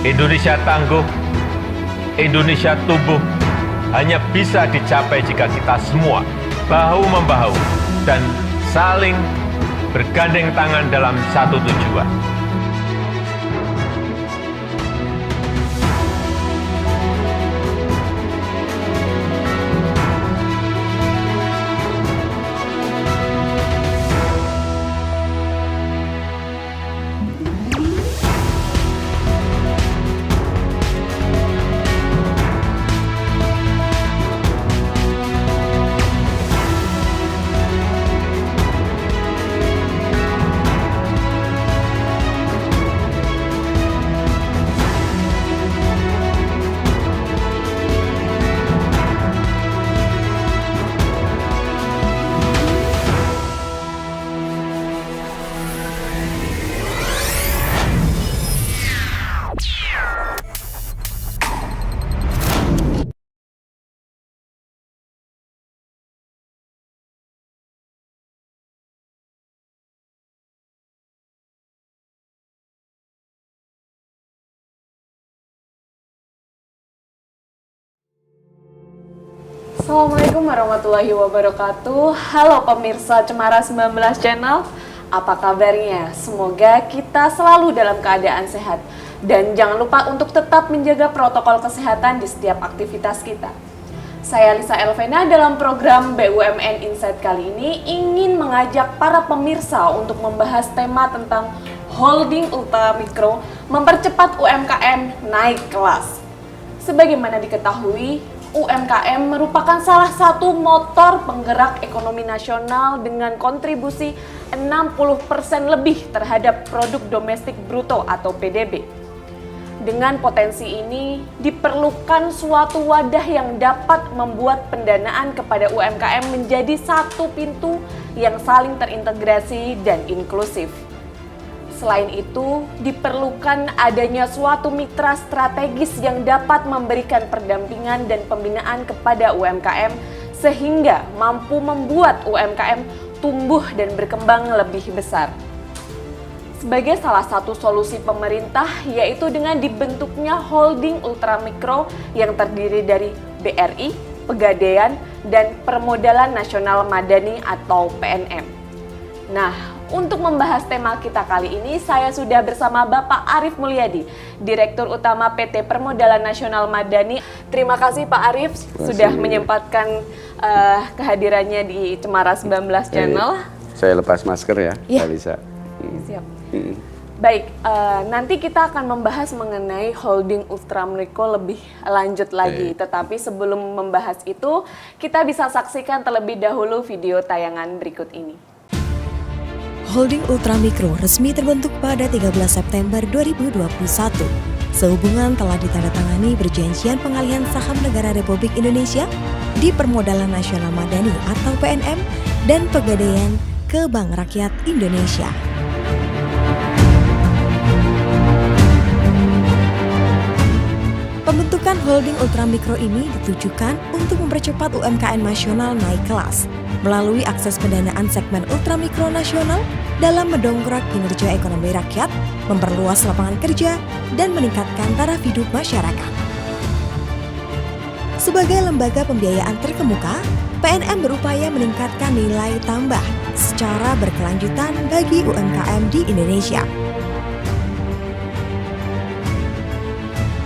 Indonesia tangguh, Indonesia tumbuh hanya bisa dicapai jika kita semua bahu-membahu dan saling bergandeng tangan dalam satu tujuan. Assalamualaikum warahmatullahi wabarakatuh. Halo pemirsa Cemara 19 Channel, apa kabarnya? Semoga kita selalu dalam keadaan sehat. Dan jangan lupa untuk tetap menjaga protokol kesehatan di setiap aktivitas kita. Saya Lisa Elvena dalam program BUMN Insight kali ini ingin mengajak para pemirsa untuk membahas tema tentang holding ultramikro mempercepat UMKM naik kelas. Sebagaimana diketahui, UMKM merupakan salah satu motor penggerak ekonomi nasional dengan kontribusi 60% lebih terhadap produk domestik bruto atau PDB. Dengan potensi ini, diperlukan suatu wadah yang dapat membuat pendanaan kepada UMKM menjadi satu pintu yang saling terintegrasi dan inklusif. Selain itu, diperlukan adanya suatu mitra strategis yang dapat memberikan pendampingan dan pembinaan kepada UMKM sehingga mampu membuat UMKM tumbuh dan berkembang lebih besar. Sebagai salah satu solusi pemerintah yaitu dengan dibentuknya holding ultramikro yang terdiri dari BRI, Pegadaian, dan Permodalan Nasional Madani atau PNM. Nah, untuk membahas tema kita kali ini, saya sudah bersama Bapak Arief Mulyadi, Direktur Utama PT Permodalan Nasional Madani. Terima kasih Pak Arief sudah menyempatkan kehadirannya di Cemara 19 Channel. Saya lepas masker ya, Mbak Lisa. Siap. Baik, nanti kita akan membahas mengenai holding ultramikro lebih lanjut lagi. Tetapi sebelum membahas itu, kita bisa saksikan terlebih dahulu video tayangan berikut ini. Holding Ultramikro resmi terbentuk pada 13 September 2021. Sehubungan telah ditandatangani perjanjian pengalihan saham negara Republik Indonesia di Permodalan Nasional Madani atau PNM dan Pegadaian ke Bank Rakyat Indonesia. Pembentukan holding ultramikro ini ditujukan untuk mempercepat UMKM nasional naik kelas melalui akses pendanaan segmen ultramikro nasional dalam mendongkrak kinerja ekonomi rakyat, memperluas lapangan kerja, dan meningkatkan taraf hidup masyarakat. Sebagai lembaga pembiayaan terkemuka, PNM berupaya meningkatkan nilai tambah secara berkelanjutan bagi UMKM di Indonesia.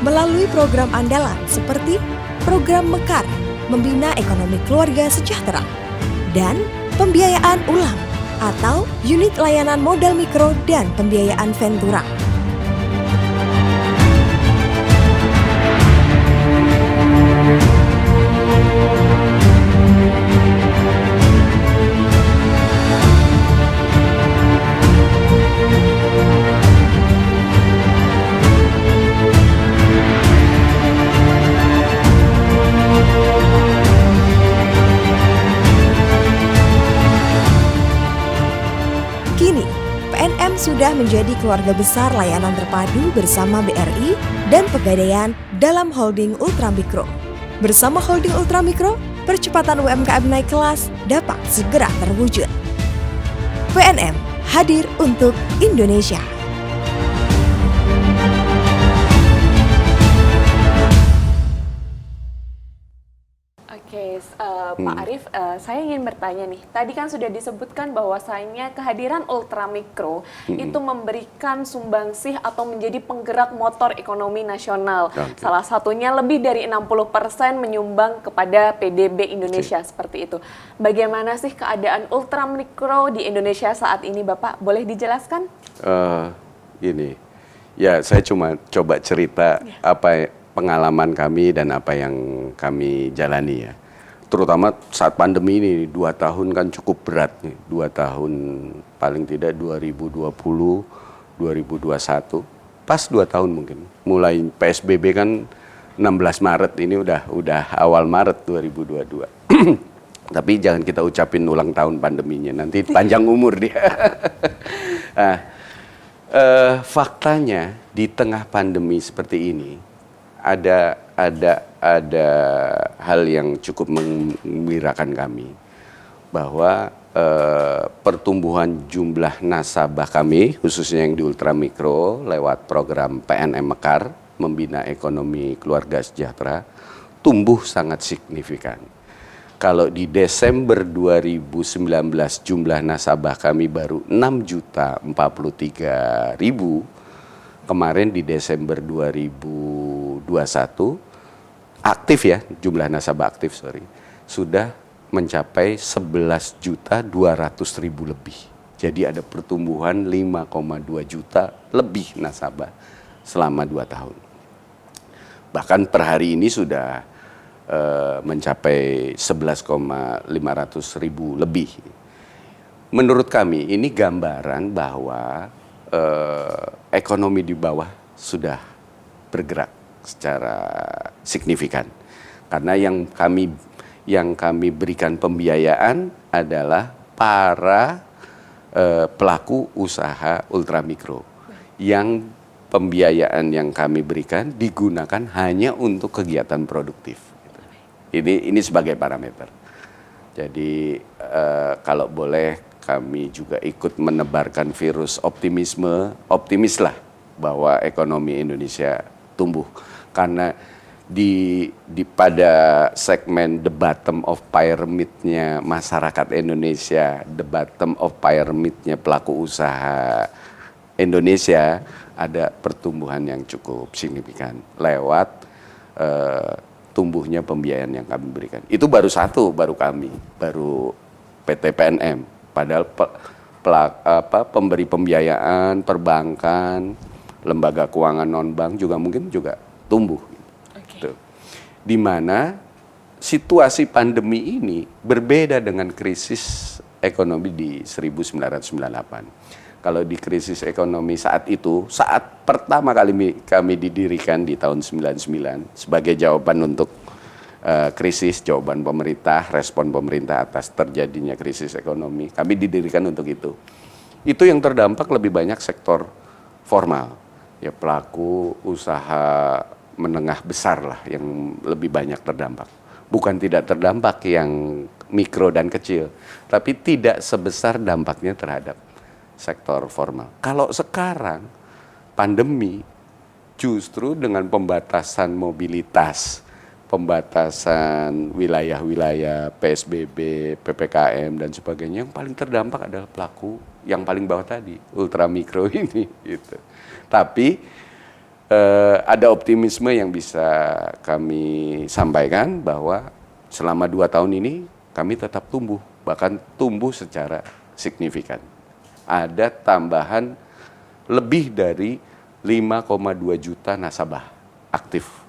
Melalui program andalan seperti program Mekar, membina ekonomi keluarga sejahtera, dan pembiayaan ulang atau unit layanan modal mikro dan pembiayaan Ventura. Kini, PNM sudah menjadi keluarga besar layanan terpadu bersama BRI dan Pegadaian dalam holding ultramikro. Bersama holding ultramikro, percepatan UMKM naik kelas dapat segera terwujud. PNM hadir untuk Indonesia. Pak Arief, saya ingin bertanya nih. Tadi kan sudah disebutkan bahwasanya kehadiran ultramikro itu memberikan sumbangsih atau menjadi penggerak motor ekonomi nasional. Salah satunya lebih dari 60% menyumbang kepada PDB Indonesia seperti itu. Bagaimana sih keadaan ultramikro di Indonesia saat ini, Bapak? Boleh dijelaskan? Gini, ya saya cuma coba cerita apa pengalaman kami dan apa yang kami jalani ya. Terutama saat pandemi ini, 2 tahun kan cukup berat nih. 2 tahun paling tidak 2020, 2021. Pas 2 tahun mungkin. Mulai PSBB kan 16 Maret, ini udah awal Maret 2022. Tapi jangan kita ucapin ulang tahun pandeminya, nanti panjang umur dia. Nah, faktanya di tengah pandemi seperti ini, ada hal yang cukup menggembirakan kami bahwa pertumbuhan jumlah nasabah kami khususnya yang di ultramikro lewat program PNM Mekar membina ekonomi keluarga sejahtera tumbuh sangat signifikan. Kalau di Desember 2019 jumlah nasabah kami baru 6.043.000. Kemarin di Desember 2021 aktif ya, jumlah nasabah aktif sudah mencapai 11.200.000 lebih. Jadi ada pertumbuhan 5,2 juta lebih nasabah selama 2 tahun. Bahkan per hari ini sudah mencapai 11.500.000 lebih. Menurut kami ini gambaran bahwa ekonomi di bawah sudah bergerak secara signifikan. Karena yang kami berikan pembiayaan adalah para pelaku usaha ultramikro. Yang pembiayaan yang kami berikan digunakan hanya untuk kegiatan produktif. Ini sebagai parameter. Jadi kalau boleh kami juga ikut menebarkan virus optimislah bahwa ekonomi Indonesia tumbuh. Karena pada segmen the bottom of pyramid-nya masyarakat Indonesia, the bottom of pyramid-nya pelaku usaha Indonesia, ada pertumbuhan yang cukup signifikan lewat tumbuhnya pembiayaan yang kami berikan. Itu baru PT PNM. Padahal pemberi pembiayaan, perbankan, lembaga keuangan non-bank juga mungkin tumbuh. Gitu. Di mana situasi pandemi ini berbeda dengan krisis ekonomi di 1998. Kalau di krisis ekonomi saat pertama kali kami didirikan di tahun 99 sebagai jawaban untuk krisis, jawaban pemerintah, respon pemerintah atas terjadinya krisis ekonomi. Kami didirikan untuk itu. Itu yang terdampak lebih banyak sektor formal. Ya pelaku usaha menengah besar lah yang lebih banyak terdampak. Bukan tidak terdampak yang mikro dan kecil, tapi tidak sebesar dampaknya terhadap sektor formal. Kalau sekarang pandemi justru dengan pembatasan mobilitas, pembatasan wilayah-wilayah, PSBB, PPKM, dan sebagainya, yang paling terdampak adalah pelaku yang paling bawah tadi, ultramikro ini. Gitu. Tapi ada optimisme yang bisa kami sampaikan bahwa selama 2 tahun ini kami tetap tumbuh, bahkan tumbuh secara signifikan. Ada tambahan lebih dari 5,2 juta nasabah aktif.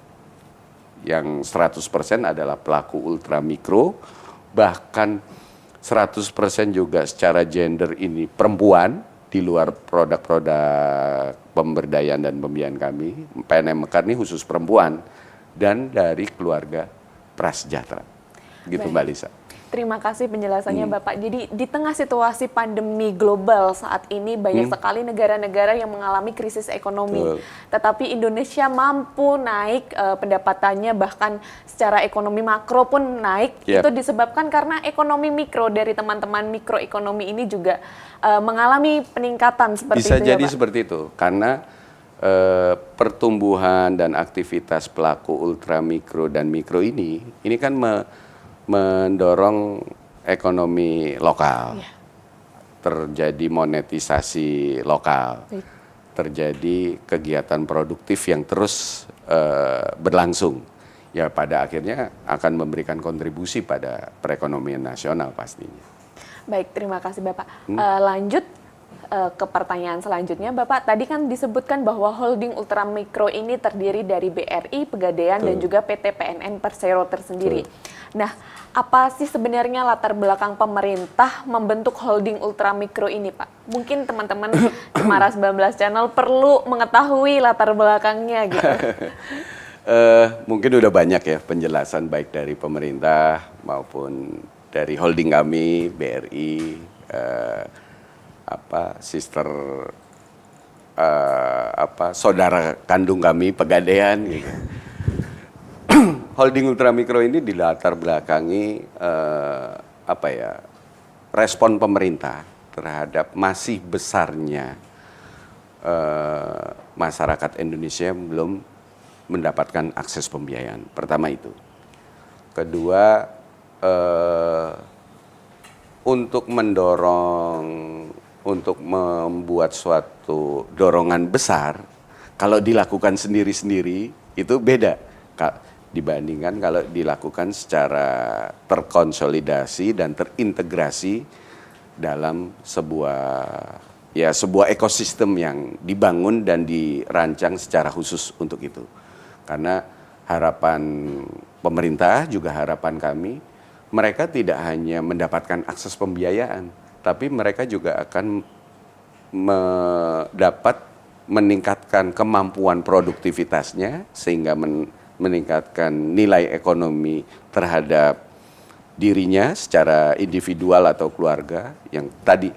Yang 100% adalah pelaku ultramikro, bahkan 100% juga secara gender ini perempuan di luar produk-produk pemberdayaan dan pembiayaan kami. PNM Mekar ini khusus perempuan dan dari keluarga prasejahtera. Gitu. Baik. Mbak Lisa. Terima kasih penjelasannya Bapak. Jadi di tengah situasi pandemi global saat ini banyak sekali negara-negara yang mengalami krisis ekonomi. Betul. Tetapi Indonesia mampu naik pendapatannya, bahkan secara ekonomi makro pun naik. Yep. Itu disebabkan karena ekonomi mikro dari teman-teman mikroekonomi ini juga mengalami peningkatan seperti Bisa itu. jadi ya, Pak? seperti itu karena pertumbuhan dan aktivitas pelaku ultramikro dan mikro ini kan mendorong ekonomi lokal, terjadi monetisasi lokal, terjadi kegiatan produktif yang terus berlangsung. Ya pada akhirnya akan memberikan kontribusi pada perekonomian nasional pastinya. Baik, terima kasih Bapak. Lanjut ke pertanyaan selanjutnya, Bapak. Tadi kan disebutkan bahwa holding ultramikro ini terdiri dari BRI, Pegadaian, dan juga PT PNN Persero tersendiri. Nah, apa sih sebenarnya latar belakang pemerintah membentuk holding ultramikro ini, Pak? Mungkin teman-teman Cemara 19 Channel perlu mengetahui latar belakangnya gitu. Mungkin udah banyak ya penjelasan baik dari pemerintah maupun dari holding kami, BRI, saudara kandung kami Pegadaian gitu. Holding ultramikro ini dilatar belakangi respon pemerintah terhadap masih besarnya masyarakat Indonesia yang belum mendapatkan akses pembiayaan. Pertama itu. Kedua, untuk membuat suatu dorongan besar, kalau dilakukan sendiri-sendiri itu beda dibandingkan kalau dilakukan secara terkonsolidasi dan terintegrasi dalam sebuah ekosistem yang dibangun dan dirancang secara khusus untuk itu. Karena harapan pemerintah juga harapan kami, mereka tidak hanya mendapatkan akses pembiayaan, tapi mereka juga akan dapat meningkatkan kemampuan produktivitasnya sehingga meningkatkan nilai ekonomi terhadap dirinya secara individual atau keluarga yang tadi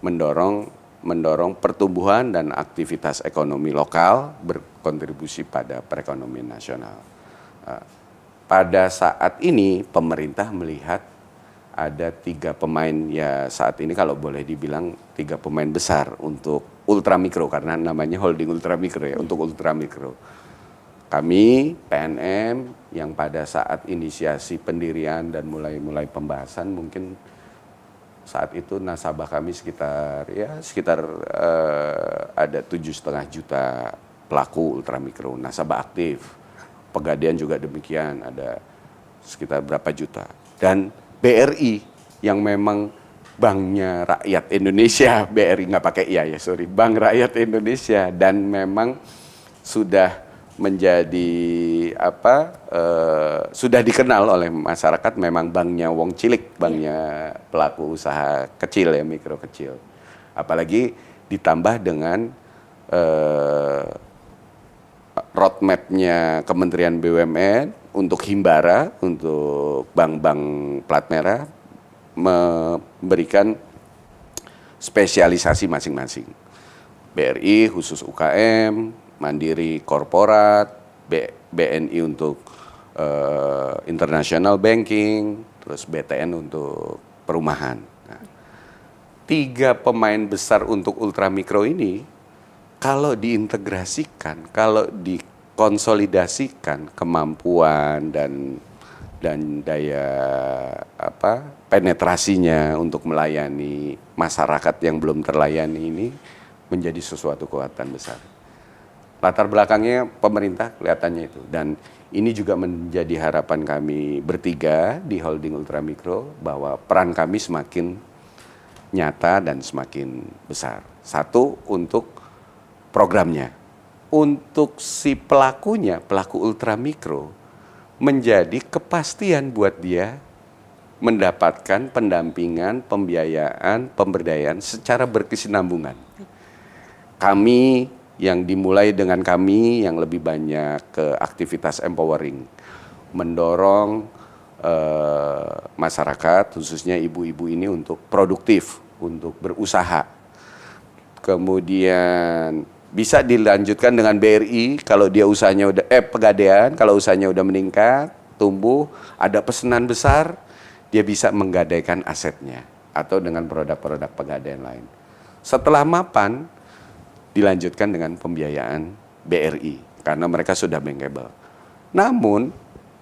mendorong pertumbuhan dan aktivitas ekonomi lokal berkontribusi pada perekonomian nasional. Pada saat ini pemerintah melihat ada 3 pemain ya saat ini kalau boleh dibilang 3 pemain besar untuk ultramikro karena namanya holding ultramikro ya untuk ultramikro. Kami PNM yang pada saat inisiasi pendirian dan mulai pembahasan mungkin saat itu nasabah kami sekitar ada 7,5 juta pelaku ultramikro nasabah aktif. Pegadaian juga demikian ada sekitar berapa juta. Dan BRI yang memang banknya rakyat Indonesia, BRI nggak pakai Bank Rakyat Indonesia dan memang sudah menjadi sudah dikenal oleh masyarakat memang banknya wong cilik, banknya pelaku usaha kecil ya, mikro kecil. Apalagi ditambah dengan roadmap-nya Kementerian BUMN untuk Himbara, untuk bank-bank plat merah memberikan spesialisasi masing-masing. BRI khusus UKM, Mandiri korporat, BNI untuk international banking, terus BTN untuk perumahan. Nah, 3 pemain besar untuk ultramikro ini kalau diintegrasikan, kalau dikonsolidasikan kemampuan dan daya penetrasinya untuk melayani masyarakat yang belum terlayani ini menjadi sesuatu kekuatan besar. Latar belakangnya pemerintah kelihatannya itu dan ini juga menjadi harapan kami bertiga di holding ultramikro bahwa peran kami semakin nyata dan semakin besar. Satu untuk programnya, untuk si pelakunya, pelaku ultramikro menjadi kepastian buat dia mendapatkan pendampingan, pembiayaan, pemberdayaan secara berkesinambungan. Kami yang dimulai dengan kami yang lebih banyak ke aktivitas empowering, mendorong masyarakat khususnya ibu-ibu ini untuk produktif, untuk berusaha. Kemudian bisa dilanjutkan dengan BRI kalau dia usahanya udah Pegadaian kalau usahanya udah meningkat, tumbuh, ada pesanan besar, dia bisa menggadaikan asetnya atau dengan produk-produk Pegadaian lain. Setelah mapan dilanjutkan dengan pembiayaan BRI karena mereka sudah bankable. Namun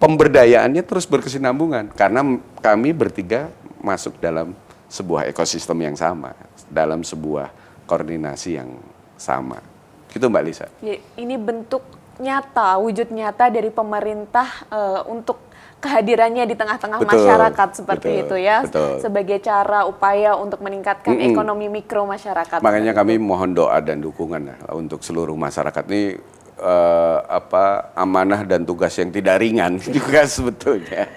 pemberdayaannya terus berkesinambungan karena kami bertiga masuk dalam sebuah ekosistem yang sama, dalam sebuah koordinasi yang sama. Gitu Mbak Lisa. Ya, ini bentuk nyata, wujud nyata dari pemerintah untuk kehadirannya di tengah-tengah masyarakat seperti itu ya, sebagai cara upaya untuk meningkatkan ekonomi mikro masyarakat. Makanya kami mohon doa dan dukungan untuk seluruh masyarakat ini, amanah dan tugas yang tidak ringan juga sebetulnya.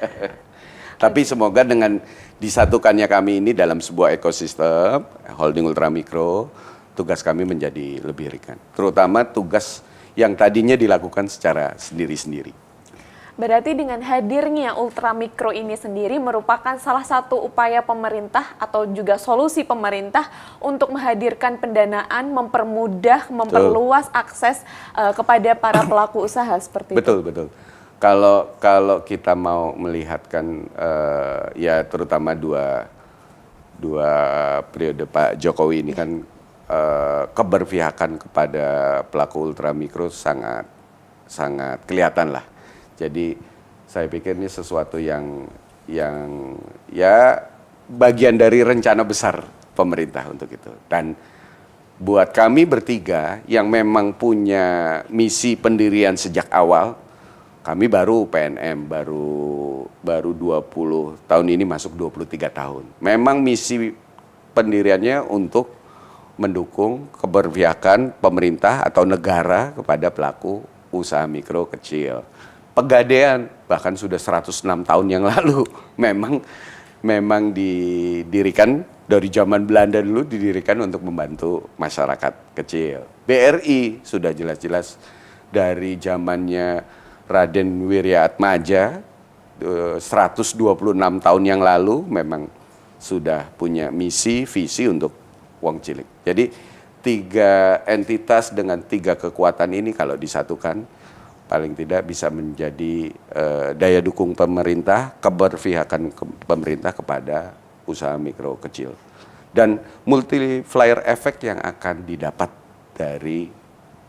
Tapi semoga dengan disatukannya kami ini dalam sebuah ekosistem holding ultramikro, tugas kami menjadi lebih ringan. Terutama tugas yang tadinya dilakukan secara sendiri-sendiri. Berarti dengan hadirnya ultramikro ini sendiri merupakan salah satu upaya pemerintah atau juga solusi pemerintah untuk menghadirkan pendanaan, mempermudah, memperluas akses kepada para pelaku usaha seperti itu. Betul. Kalau kita mau melihatkan ya terutama dua periode Pak Jokowi ini kan keberpihakan kepada pelaku ultramikro sangat kelihatan lah. Jadi saya pikir ini sesuatu yang ya bagian dari rencana besar pemerintah untuk itu. Dan buat kami bertiga yang memang punya misi pendirian sejak awal, kami baru PNM, baru 20 tahun ini masuk 23 tahun. Memang misi pendiriannya untuk mendukung keberpihakan pemerintah atau negara kepada pelaku usaha mikro kecil. Pegadaian bahkan sudah 106 tahun yang lalu memang didirikan dari zaman Belanda dulu, didirikan untuk membantu masyarakat kecil. BRI sudah jelas-jelas dari zamannya Raden Wiryaatmaja 126 tahun yang lalu memang sudah punya misi, visi untuk wong cilik. Jadi 3 entitas dengan 3 kekuatan ini kalau disatukan paling tidak bisa menjadi daya dukung pemerintah, keberpihakan pemerintah kepada usaha mikro kecil. Dan multiplier effect yang akan didapat dari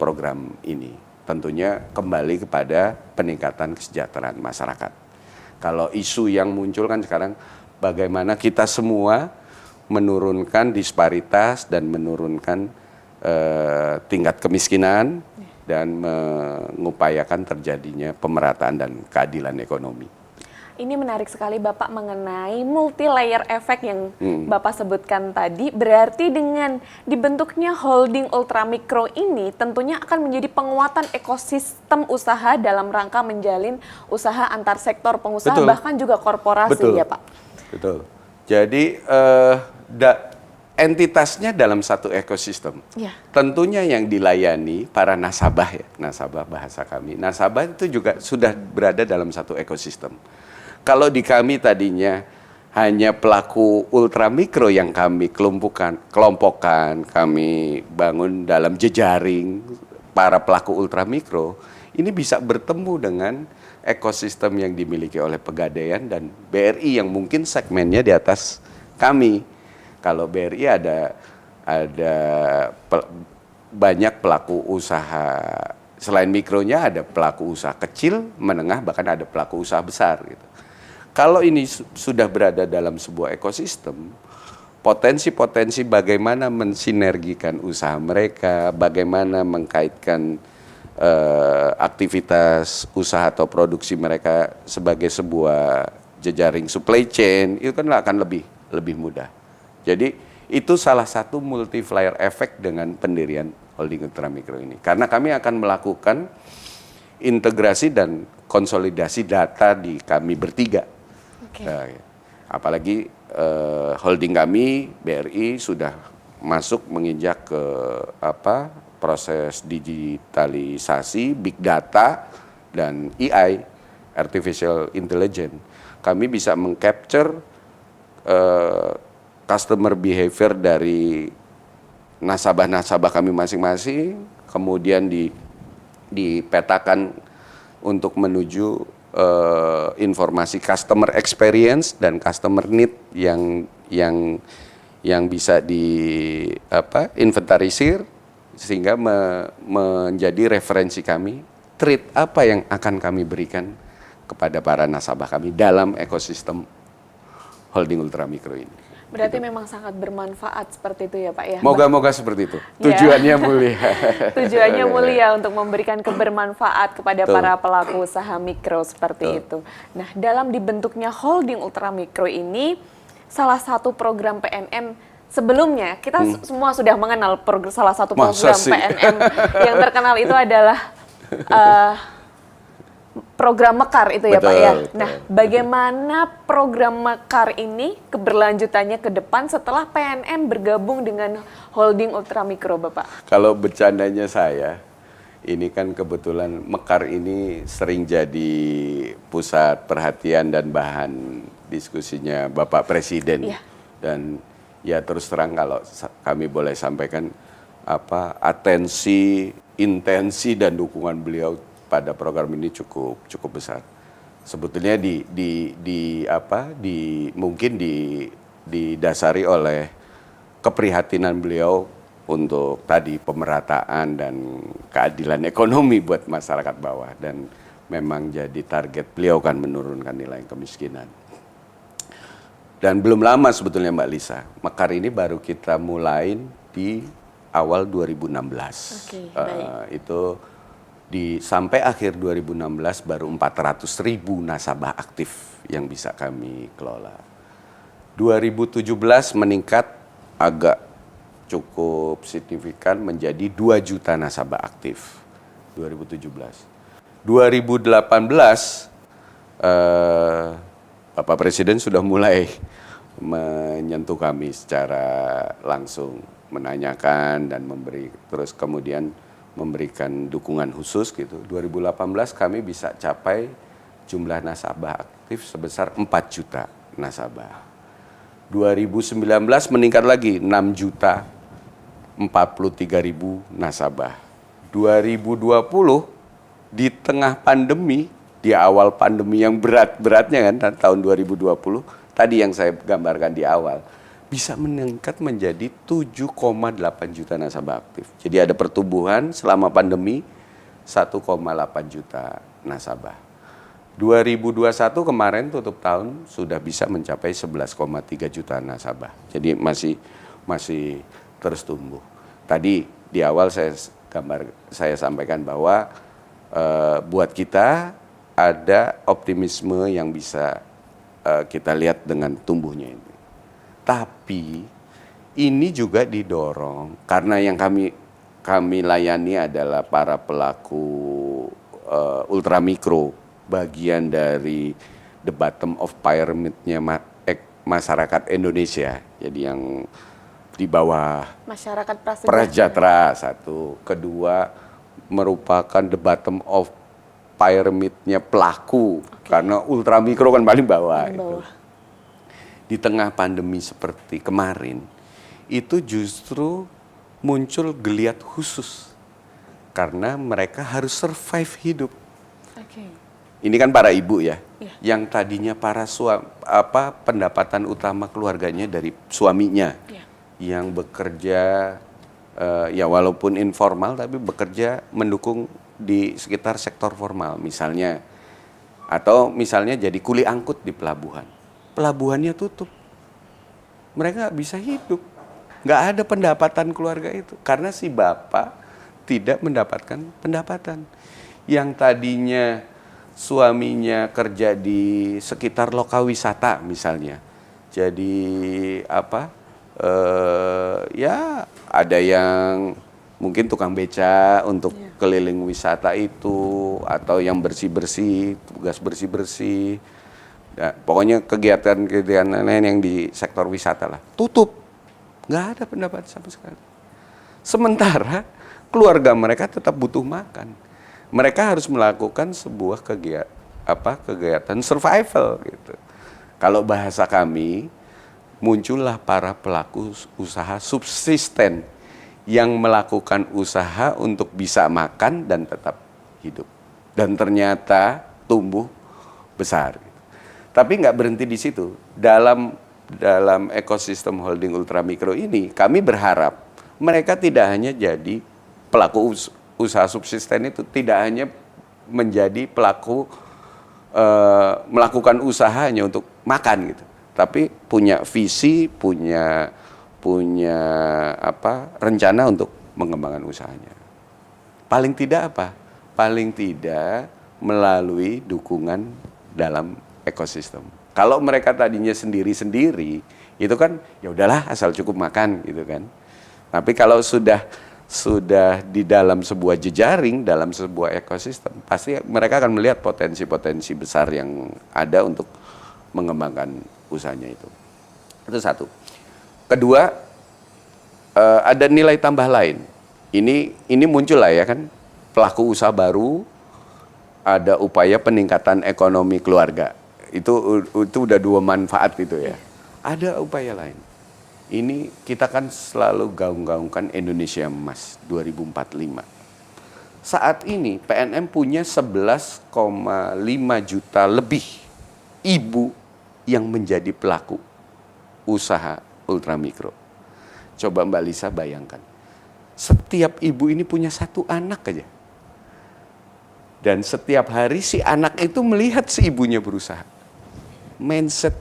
program ini. Tentunya kembali kepada peningkatan kesejahteraan masyarakat. Kalau isu yang muncul kan sekarang bagaimana kita semua menurunkan disparitas dan menurunkan tingkat kemiskinan dan mengupayakan terjadinya pemerataan dan keadilan ekonomi. Ini menarik sekali Bapak mengenai multi-layer effect yang Bapak sebutkan tadi. Berarti dengan dibentuknya holding ultramikro ini tentunya akan menjadi penguatan ekosistem usaha dalam rangka menjalin usaha antar sektor pengusaha bahkan juga korporasi ya Pak? Betul. Jadi entitasnya dalam satu ekosistem. Ya. Tentunya yang dilayani para nasabah ya, nasabah bahasa kami. Nasabah itu juga sudah berada dalam satu ekosistem. Kalau di kami tadinya hanya pelaku ultramikro yang kami kelompokkan, kami bangun dalam jejaring para pelaku ultramikro, ini bisa bertemu dengan ekosistem yang dimiliki oleh Pegadaian dan BRI yang mungkin segmennya di atas kami. Kalau BRI ada banyak pelaku usaha, selain mikronya ada pelaku usaha kecil, menengah, bahkan ada pelaku usaha besar gitu. Kalau ini sudah berada dalam sebuah ekosistem, potensi-potensi bagaimana mensinergikan usaha mereka, bagaimana mengkaitkan aktivitas usaha atau produksi mereka sebagai sebuah jejaring supply chain, itu kan akan lebih mudah. Jadi itu salah satu multiplier effect dengan pendirian holding ultramikro ini. Karena kami akan melakukan integrasi dan konsolidasi data di kami bertiga. Apalagi holding kami BRI sudah masuk menginjak ke proses digitalisasi, big data dan AI, artificial intelligence. Kami bisa mengcapture customer behavior dari nasabah-nasabah kami masing-masing, kemudian dipetakan untuk menuju informasi customer experience dan customer need yang bisa inventarisir sehingga menjadi referensi kami, treat apa yang akan kami berikan kepada para nasabah kami dalam ekosistem holding ultramikro ini. Berarti memang sangat bermanfaat seperti itu ya Pak ya? Moga-moga seperti itu. Tujuannya mulia. Tujuannya mulia untuk memberikan kebermanfaat kepada Betul. para pelaku usaha mikro seperti itu. Nah, dalam dibentuknya holding ultramikro ini, salah satu program PNM sebelumnya kita semua sudah mengenal salah satu program PNM yang terkenal itu adalah program Mekar itu ya Pak ya. Betul. Nah, bagaimana program Mekar ini keberlanjutannya ke depan setelah PNM bergabung dengan holding ultramikro Bapak? Kalau bercandanya saya, ini kan kebetulan Mekar ini sering jadi pusat perhatian dan bahan diskusinya Bapak Presiden. Iya. Dan ya terus terang kalau kami boleh sampaikan atensi, intensi dan dukungan beliau pada program ini cukup besar. Sebetulnya mungkin didasari oleh keprihatinan beliau untuk tadi pemerataan dan keadilan ekonomi buat masyarakat bawah, dan memang jadi target beliau kan menurunkan nilai kemiskinan. Dan belum lama sebetulnya Mbak Lisa, Mekar ini baru kita mulai di awal 2016. Oke, baik. Itu sampai akhir 2016 baru 400.000 nasabah aktif yang bisa kami kelola. 2017 meningkat agak cukup signifikan menjadi 2 juta nasabah aktif. 2017. 2018 Bapak Presiden sudah mulai menyentuh kami secara langsung, menanyakan dan terus kemudian memberikan dukungan khusus gitu. 2018 kami bisa capai jumlah nasabah aktif sebesar 4 juta nasabah. 2019 meningkat lagi 6 juta 43.000 nasabah. 2020 di tengah pandemi, di awal pandemi yang berat-beratnya kan tahun 2020, tadi yang saya gambarkan di awal, bisa meningkat menjadi 7,8 juta nasabah aktif. Jadi ada pertumbuhan selama pandemi 1,8 juta nasabah. 2021 kemarin tutup tahun sudah bisa mencapai 11,3 juta nasabah. Jadi masih terus tumbuh. Tadi di awal saya sampaikan bahwa buat kita ada optimisme yang bisa kita lihat dengan tumbuhnya ini. Tapi ini juga didorong karena yang kami layani adalah para pelaku ultramikro, bagian dari the bottom of pyramid-nya masyarakat Indonesia. Jadi yang di bawah Masyarakat prasejahtera satu, kedua merupakan the bottom of pyramid-nya pelaku, karena ultramikro kan paling bawah. Itu. Di tengah pandemi seperti kemarin, itu justru muncul geliat khusus karena mereka harus survive hidup. Ini kan para ibu ya, yang tadinya para pendapatan utama keluarganya dari suaminya, yang bekerja ya walaupun informal tapi bekerja mendukung di sekitar sektor formal misalnya, atau misalnya jadi kuli angkut di pelabuhan. Pelabuhannya tutup, mereka nggak bisa hidup, nggak ada pendapatan keluarga itu karena si bapak tidak mendapatkan pendapatan. Yang tadinya suaminya kerja di sekitar lokal wisata misalnya, jadi ya ada yang mungkin tukang beca untuk keliling wisata itu, atau yang bersih-bersih, tugas bersih-bersih. Ya, pokoknya kegiatan-kegiatan lain yang di sektor wisata lah, tutup. Nggak ada pendapatan sama sekali. Sementara keluarga mereka tetap butuh makan. Mereka harus melakukan sebuah kegiatan survival gitu. Kalau bahasa kami, muncullah para pelaku usaha subsisten yang melakukan usaha untuk bisa makan dan tetap hidup. Dan ternyata tumbuh besar. Tapi nggak berhenti di situ. Dalam ekosistem holding ultramikro ini, kami berharap mereka tidak hanya jadi pelaku usaha subsisten itu, tidak hanya menjadi pelaku melakukan usahanya untuk makan gitu, tapi punya visi, punya rencana untuk mengembangkan usahanya. Paling tidak apa? Paling tidak melalui dukungan dalam ekosistem. Kalau mereka tadinya sendiri-sendiri, itu kan ya udahlah asal cukup makan gitu kan. Tapi kalau sudah di dalam sebuah jejaring, dalam sebuah ekosistem, pasti mereka akan melihat potensi-potensi besar yang ada untuk mengembangkan usahanya itu. Itu satu. Kedua, ada nilai tambah lain. Ini muncul lah ya kan, pelaku usaha baru, ada upaya peningkatan ekonomi keluarga. Itu udah dua manfaat itu ya. Ada upaya lain. Ini kita kan selalu gaung-gaungkan Indonesia Emas 2045. Saat ini PNM punya 11,5 juta lebih ibu yang menjadi pelaku usaha ultramikro. Coba Mbak Lisa bayangkan, setiap ibu ini punya satu anak aja. Dan setiap hari si anak itu melihat si ibunya berusaha. Mindset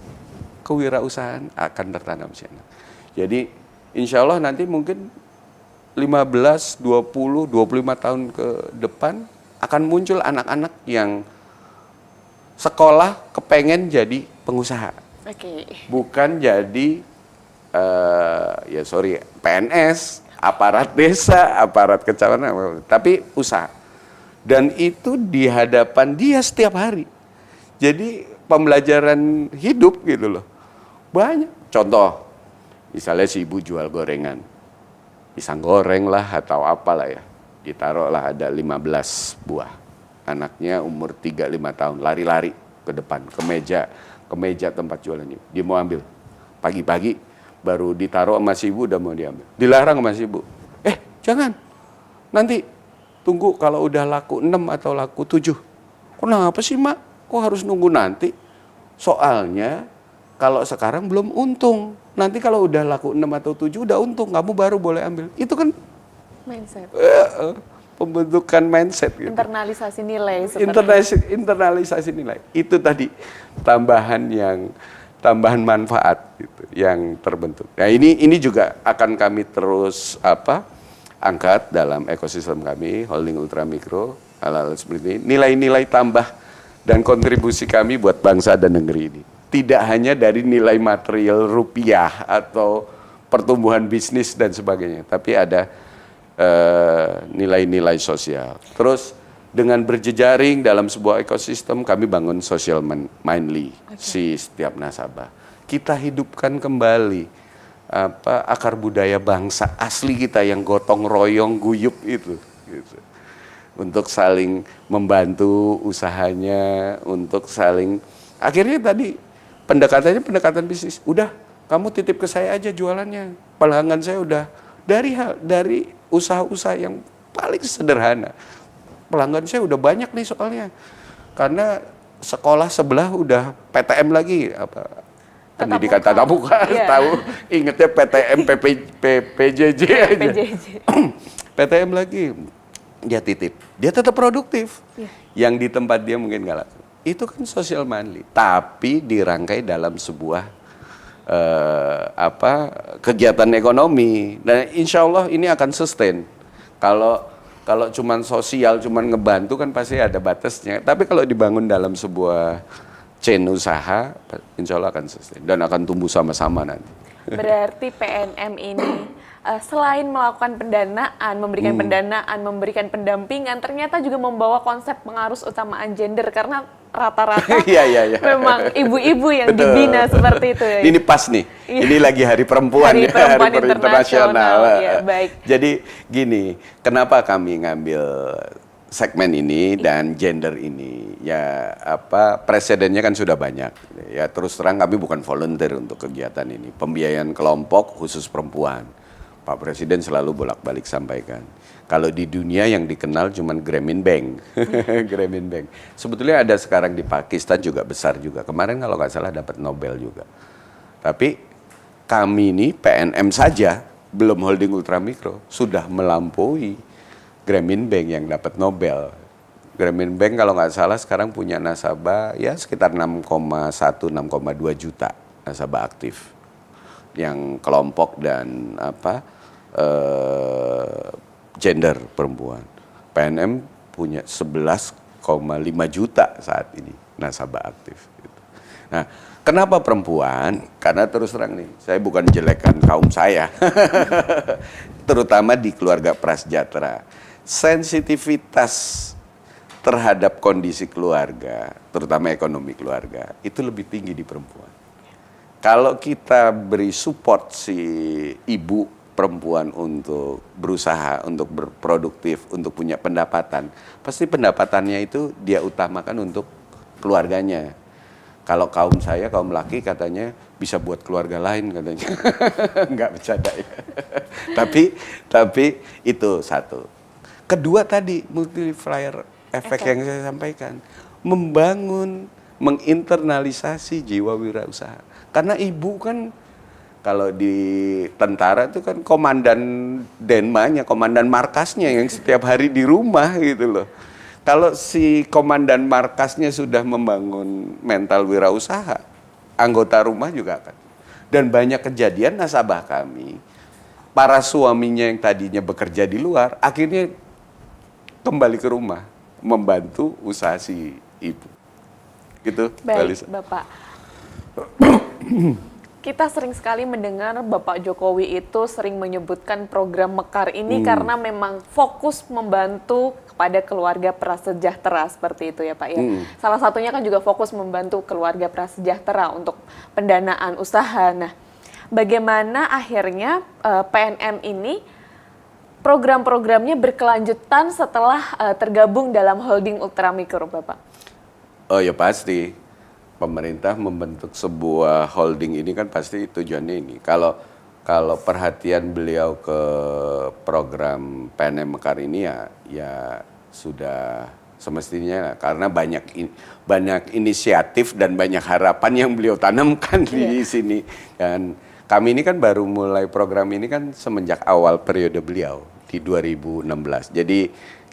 kewirausahaan akan tertanam si anak. Jadi insya Allah nanti mungkin 15, 20, 25 tahun ke depan akan muncul anak-anak yang sekolah kepengen jadi pengusaha. Bukan jadi PNS, aparat desa, aparat kecamatan, tapi usaha. Dan itu di hadapan dia setiap hari. Jadi pembelajaran hidup gitu loh. Banyak. Contoh, misalnya si ibu jual gorengan. Pisang goreng lah atau apalah ya. Ditaruhlah ada 15 buah. Anaknya umur 3-5 tahun, lari-lari ke depan, ke meja tempat jualannya. Dia mau ambil. Pagi-pagi baru ditaruh sama si ibu udah mau diambil. Dilarang sama si ibu. Jangan. Nanti tunggu kalau udah laku 6 atau laku 7. Kenapa sih mak? Kok harus nunggu nanti? Soalnya kalau sekarang belum untung. Nanti kalau udah laku 6 atau 7 udah untung, kamu baru boleh ambil. Itu kan mindset. Pembentukan mindset gitu. Internalisasi nilai. Internalisasi nilai. Itu tadi tambahan manfaat gitu, yang terbentuk. Nah ini juga akan kami terus angkat dalam ekosistem kami, Holding Ultramikro, hal-hal seperti ini. Nilai-nilai tambah dan kontribusi kami buat bangsa dan negeri ini. Tidak hanya dari nilai material rupiah atau pertumbuhan bisnis dan sebagainya, tapi ada nilai-nilai sosial. Terus dengan berjejaring dalam sebuah ekosistem, kami bangun social mindly si setiap nasabah. Kita hidupkan kembali akar budaya bangsa asli kita yang gotong royong guyup itu. Gitu. Untuk saling membantu usahanya, untuk saling akhirnya tadi pendekatan bisnis. Udah, kamu titip ke saya aja jualannya. Pelanggan saya udah dari usaha-usaha yang paling sederhana. Pelanggan saya udah banyak nih soalnya. Karena sekolah sebelah udah PTM lagi pendidikan tatap muka. Tahu ingetnya PTM PJJ aja. PTM lagi. Dia titip. Dia tetap produktif. Yang di tempat dia mungkin nggak laku. Itu kan social money, tapi dirangkai dalam sebuah kegiatan ekonomi. Dan insya Allah ini akan sustain. Kalau cuman sosial, cuman ngebantu kan pasti ada batasnya. Tapi kalau dibangun dalam sebuah chain usaha, insya Allah akan sustain dan akan tumbuh sama-sama nanti. Berarti PNM ini selain melakukan pendanaan, memberikan pendanaan, memberikan pendampingan, ternyata juga membawa konsep pengarus utamaan gender karena rata-rata memang ibu-ibu yang dibina seperti itu. Ini pas nih, ini lagi Hari Perempuan, Hari Internasional. Ya, baik. Jadi gini, kenapa kami ngambil segmen ini dan gender ini? Ya presidennya kan sudah banyak. Ya terus terang kami bukan volunteer untuk kegiatan ini. Pembiayaan kelompok khusus perempuan. Pak Presiden selalu bolak-balik sampaikan. Kalau di dunia yang dikenal cuman Grameen Bank. Grameen Bank. Sebetulnya ada sekarang di Pakistan juga besar juga. Kemarin kalau nggak salah dapat Nobel juga. Tapi kami ini PNM saja, belum Holding Ultramikro, sudah melampaui Grameen Bank yang dapat Nobel. Grameen Bank kalau nggak salah sekarang punya nasabah ya sekitar 6,1-6,2 juta nasabah aktif yang kelompok dan gender perempuan. PNM punya 11,5 juta saat ini nasabah aktif. Gitu. Nah, kenapa perempuan? Karena terus terang nih, saya bukan jelekan kaum saya, terutama di keluarga prasejahtera. Sensitivitas terhadap kondisi keluarga, terutama ekonomi keluarga, itu lebih tinggi di perempuan. Kalau kita beri support si ibu perempuan untuk berusaha, untuk berproduktif, untuk punya pendapatan, pasti pendapatannya itu dia utamakan untuk keluarganya. Kalau kaum saya, kaum laki katanya bisa buat keluarga lain katanya. Enggak bercanda ya. tapi itu satu. Kedua tadi multiplier efek yang saya sampaikan, membangun, menginternalisasi jiwa wirausaha. Karena ibu kan kalau di tentara itu kan komandan denmanya, komandan markasnya yang setiap hari di rumah gitu loh. Kalau si komandan markasnya sudah membangun mental wirausaha, anggota rumah juga akan. Dan banyak kejadian nasabah kami, para suaminya yang tadinya bekerja di luar, akhirnya kembali ke rumah membantu usaha si ibu. Gitu, Baik, Bapak. Kita sering sekali mendengar Bapak Jokowi itu sering menyebutkan program Mekar ini karena memang fokus membantu kepada keluarga prasejahtera seperti itu ya Pak ya. Salah satunya kan juga fokus membantu keluarga prasejahtera untuk pendanaan usaha. Nah, bagaimana akhirnya PNM ini program-programnya berkelanjutan setelah tergabung dalam holding ultramikro, Bapak? Oh ya pasti, pemerintah membentuk sebuah holding ini kan pasti tujuannya ini. Kalau perhatian beliau ke program PNM Mekar ini ya sudah semestinya karena banyak inisiatif dan banyak harapan yang beliau tanamkan di sini. Dan kami ini kan baru mulai program ini kan semenjak awal periode beliau di 2016. Jadi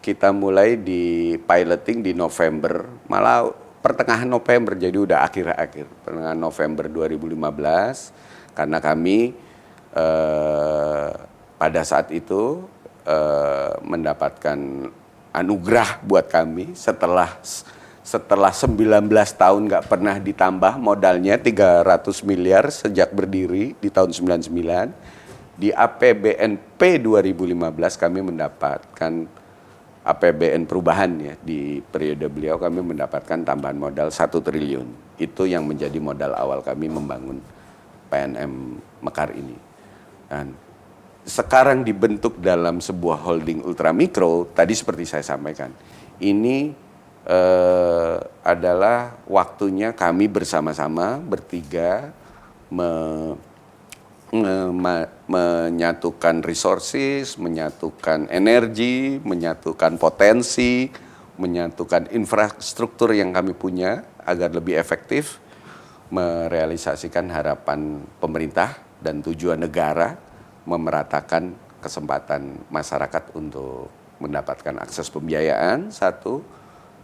kita mulai di piloting di November, malah pertengahan November, jadi udah akhir-akhir. Pertengahan November 2015, karena kami pada saat itu mendapatkan anugerah buat kami setelah 19 tahun nggak pernah ditambah modalnya 300 miliar sejak berdiri di tahun 99. Di APBNP 2015 kami mendapatkan APBN perubahan ya, di periode beliau kami mendapatkan tambahan modal 1 triliun. Itu yang menjadi modal awal kami membangun PNM Mekar ini. Dan sekarang dibentuk dalam sebuah holding ultramikro, tadi seperti saya sampaikan, ini adalah waktunya kami bersama-sama bertiga menyatukan resources, menyatukan energi, menyatukan potensi, menyatukan infrastruktur yang kami punya agar lebih efektif merealisasikan harapan pemerintah dan tujuan negara memeratakan kesempatan masyarakat untuk mendapatkan akses pembiayaan, satu,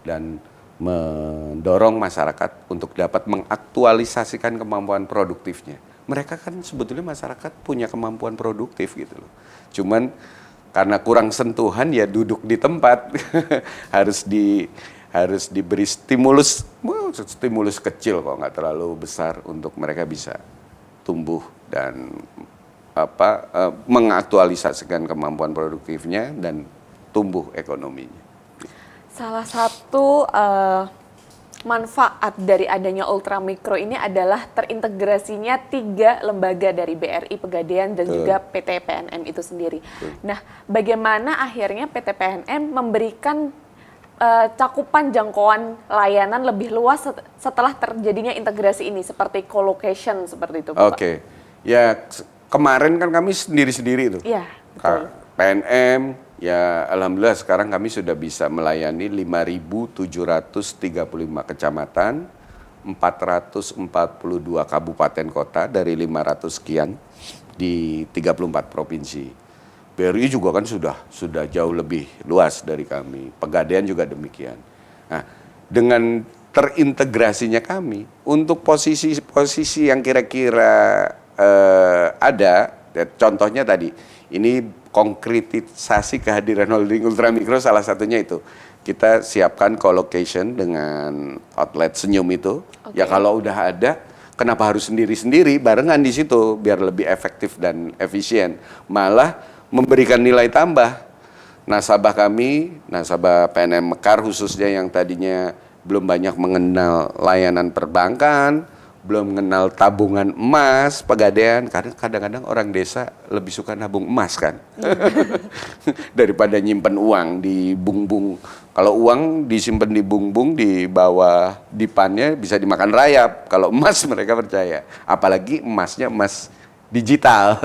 dan mendorong masyarakat untuk dapat mengaktualisasikan kemampuan produktifnya. Mereka kan sebetulnya masyarakat punya kemampuan produktif gitu loh. Cuman karena kurang sentuhan ya duduk di tempat. harus diberi stimulus kecil kok, nggak terlalu besar untuk mereka bisa tumbuh dan mengaktualisasikan kemampuan produktifnya dan tumbuh ekonominya. Salah satu manfaat dari adanya ultramikro ini adalah terintegrasinya 3 lembaga dari BRI Pegadaian dan juga PT PNM itu sendiri. Nah, bagaimana akhirnya PT PNM memberikan cakupan jangkauan layanan lebih luas setelah terjadinya integrasi ini, seperti co-location seperti itu, Bapak? Oke. Ya, kemarin kan kami sendiri-sendiri itu. Iya, betul. PNM, ya alhamdulillah sekarang kami sudah bisa melayani 5.735 kecamatan, 442 kabupaten kota dari 500 sekian di 34 provinsi. BRI juga kan sudah jauh lebih luas dari kami. Pegadaian juga demikian. Nah, dengan terintegrasinya kami untuk posisi-posisi yang kira-kira ada, contohnya tadi, ini konkretisasi kehadiran holding ultramikro salah satunya itu. Kita siapkan co-location dengan outlet Senyum itu. Oke. Ya kalau udah ada, kenapa harus sendiri-sendiri, barengan di situ biar lebih efektif dan efisien. Malah memberikan nilai tambah. Nasabah kami, nasabah PNM Mekar khususnya yang tadinya belum banyak mengenal layanan perbankan, belum mengenal tabungan emas, pegadaian, karena kadang-kadang orang desa lebih suka nabung emas kan. Daripada nyimpen uang di bungbung. Kalau uang disimpan di bungbung di bawah dipannya bisa dimakan rayap. Kalau emas mereka percaya. Apalagi emasnya emas digital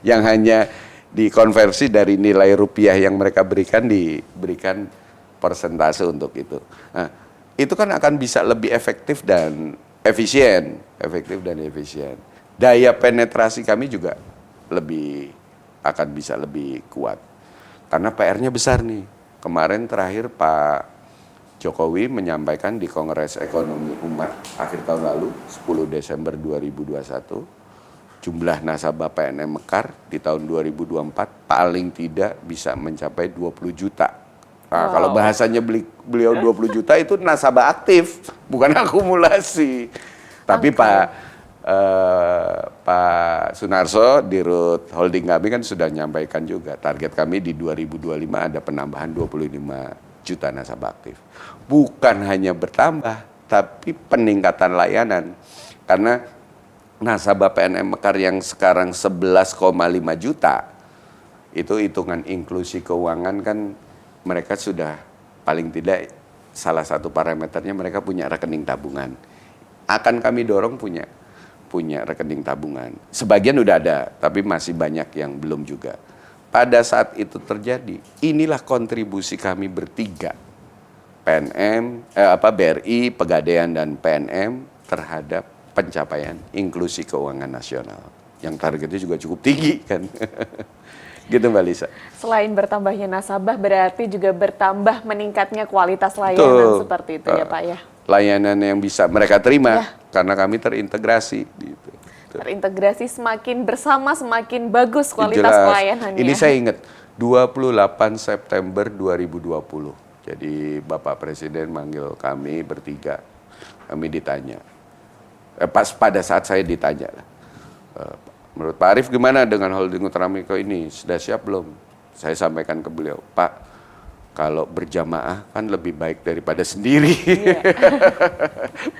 yang hanya dikonversi dari nilai rupiah yang mereka berikan diberikan persentase untuk itu. Nah, itu kan akan bisa lebih efektif dan efisien, Daya penetrasi kami juga akan bisa lebih kuat. Karena PR-nya besar nih. Kemarin terakhir Pak Jokowi menyampaikan di Kongres Ekonomi Umat akhir tahun lalu, 10 Desember 2021, jumlah nasabah PNM Mekar di tahun 2024 paling tidak bisa mencapai 20 juta. Nah, kalau bahasanya beliau 20 juta itu nasabah aktif, bukan akumulasi. Tapi Pak Sunarso, Dirut Holding kami kan sudah menyampaikan juga, target kami di 2025 ada penambahan 25 juta nasabah aktif. Bukan hanya bertambah, tapi peningkatan layanan. Karena nasabah PNM Mekar yang sekarang 11,5 juta, itu hitungan inklusi keuangan kan mereka sudah paling tidak salah satu parameternya mereka punya rekening tabungan. Akan kami dorong punya rekening tabungan. Sebagian udah ada, tapi masih banyak yang belum juga. Pada saat itu terjadi, inilah kontribusi kami bertiga, BRI, Pegadaian dan PNM terhadap pencapaian inklusi keuangan nasional yang targetnya juga cukup tinggi kan. Gitu Mbak Lisa. Selain bertambahnya nasabah berarti juga bertambah meningkatnya kualitas layanan seperti itu ya Pak ya. Layanan yang bisa mereka terima karena kami terintegrasi gitu. Terintegrasi semakin bersama semakin bagus kualitas pelayanannya. Ini saya ingat 28 September 2020. Jadi Bapak Presiden manggil kami bertiga. Kami ditanya. Pada saat saya ditanya, menurut Pak Arief gimana dengan holding ultramikro ini? Sudah siap belum? Saya sampaikan ke beliau, Pak, kalau berjamaah kan lebih baik daripada sendiri. Yeah.